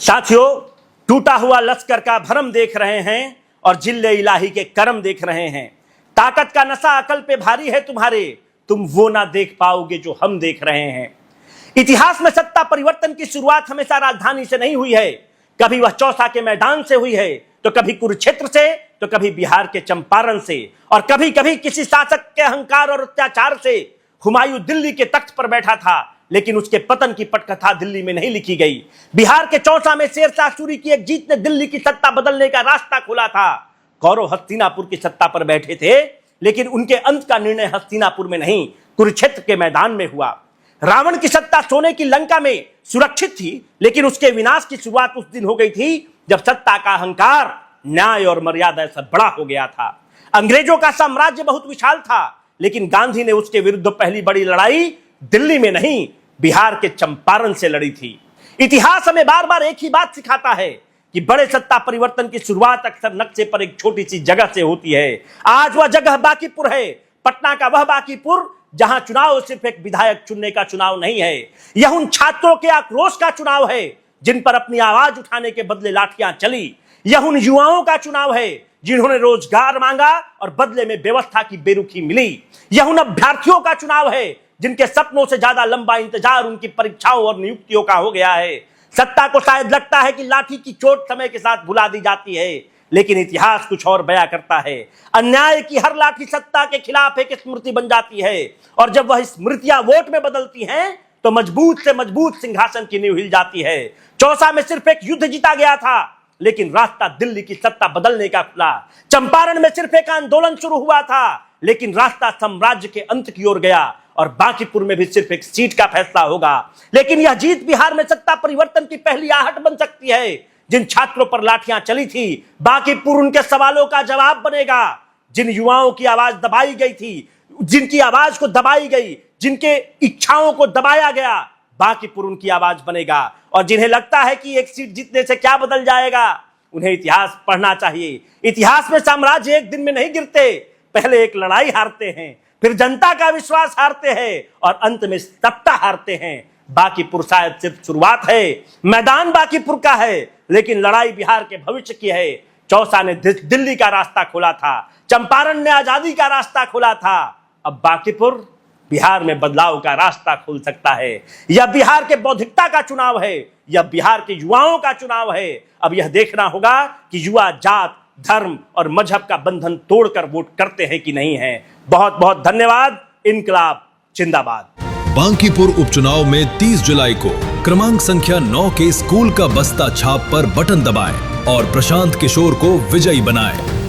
साथियों, टूटा हुआ लश्कर का भरम देख रहे हैं और जिल्ले इलाही के करम देख रहे हैं। ताकत का नशा अकल पे भारी है तुम्हारे, तुम वो ना देख पाओगे जो हम देख रहे हैं। इतिहास में सत्ता परिवर्तन की शुरुआत हमेशा राजधानी से नहीं हुई है। कभी वह चौसा के मैदान से हुई है, तो कभी कुरुक्षेत्र से, तो कभी बिहार के चंपारण से, और कभी कभी किसी शासक के अहंकार और अत्याचार से। हुमायूं दिल्ली के तख्त पर बैठा था, लेकिन उसके पतन की पटकथा दिल्ली में नहीं लिखी गई। बिहार के चौसा में शेरशाह सूरी की एक जीत ने दिल्ली की सत्ता बदलने का रास्ता खोला था। कौरव हस्तिनापुर की सत्ता पर बैठे थे, लेकिन उनके अंत का निर्णय हस्तिनापुर में नहीं, कुरुक्षेत्र के मैदान में हुआ। रावण की सत्ता सोने की लंका में सुरक्षित थी, लेकिन उसके विनाश की शुरुआत उस दिन हो गई थी जब सत्ता का अहंकार न्याय और मर्यादा से बड़ा हो गया था। अंग्रेजों का साम्राज्य बहुत विशाल था, लेकिन गांधी ने उसके विरुद्ध पहली बड़ी लड़ाई दिल्ली में नहीं, बिहार के चंपारण से लड़ी थी। इतिहास हमें बार बार एक ही बात सिखाता है कि बड़े सत्ता परिवर्तन की शुरुआत अक्सर नक्शे पर एक छोटी सी जगह से होती है। आज वह जगह बांकीपुर है, पटना का वह बांकीपुर जहां चुनाव सिर्फ एक विधायक चुनने का चुनाव नहीं है। यह उन छात्रों के आक्रोश का चुनाव है जिन पर अपनी आवाज उठाने के बदले लाठियां चली। यह उन युवाओं का चुनाव है जिन्होंने रोजगार मांगा और बदले में व्यवस्था की बेरुखी मिली। यह उन अभ्यर्थियों का चुनाव है जिनके सपनों से ज्यादा लंबा इंतजार उनकी परीक्षाओं और नियुक्तियों का हो गया है। सत्ता को शायद लगता है कि लाठी की चोट समय के साथ भुला दी जाती है, लेकिन इतिहास कुछ और बयां करता है। अन्याय की हर लाठी सत्ता के खिलाफ एक स्मृति बन जाती है, और जब वह स्मृतियां वोट में बदलती हैं तो मजबूत से मजबूत सिंहासन की नींव हिल जाती है। चौसा में सिर्फ एक युद्ध जीता गया था, लेकिन रास्ता दिल्ली की सत्ता बदलने का खुला। चंपारण में सिर्फ एक आंदोलन शुरू हुआ था, लेकिन रास्ता साम्राज्य के अंत की ओर गया। और बांकीपुर में भी सिर्फ एक सीट का फैसला होगा, लेकिन यह जीत बिहार में सत्ता परिवर्तन की पहली आहट बन सकती है। जिन छात्रों पर लाठियां चली थी, बांकीपुर उनके सवालों का जवाब बनेगा। जिन युवाओं की आवाज दबाई गई थी, जिनकी आवाज को दबाई गई, जिनके इच्छाओं को दबाया गया, बांकीपुर उनकी आवाज बनेगा। और जिन्हें लगता है कि एक सीट जीतने से क्या बदल जाएगा, उन्हें इतिहास पढ़ना चाहिए। इतिहास में साम्राज्य एक दिन में नहीं गिरते, पहले एक लड़ाई हारते हैं, फिर जनता का विश्वास हारते हैं, और अंत में सत्ता हारते हैं। बांकीपुर शायद सिर्फ शुरुआत है। मैदान बांकीपुर का है, लेकिन लड़ाई बिहार के भविष्य की है। चौसा ने दिल्ली का रास्ता खोला था, चंपारण ने आजादी का रास्ता खोला था। अब बांकीपुर बिहार में बदलाव का रास्ता खोल सकता है। यह बिहार के बौद्धिकता का चुनाव है, यह बिहार के युवाओं का चुनाव है। अब यह देखना होगा कि युवा जात, धर्म और मजहब का बंधन तोड़कर वोट करते हैं कि नहीं है। बहुत बहुत धन्यवाद। इनकलाब जिंदाबाद। बांकीपुर उपचुनाव में 30 जुलाई को क्रमांक संख्या 9 के स्कूल का बस्ता छाप पर बटन दबाएं और प्रशांत किशोर को विजयी बनाएं।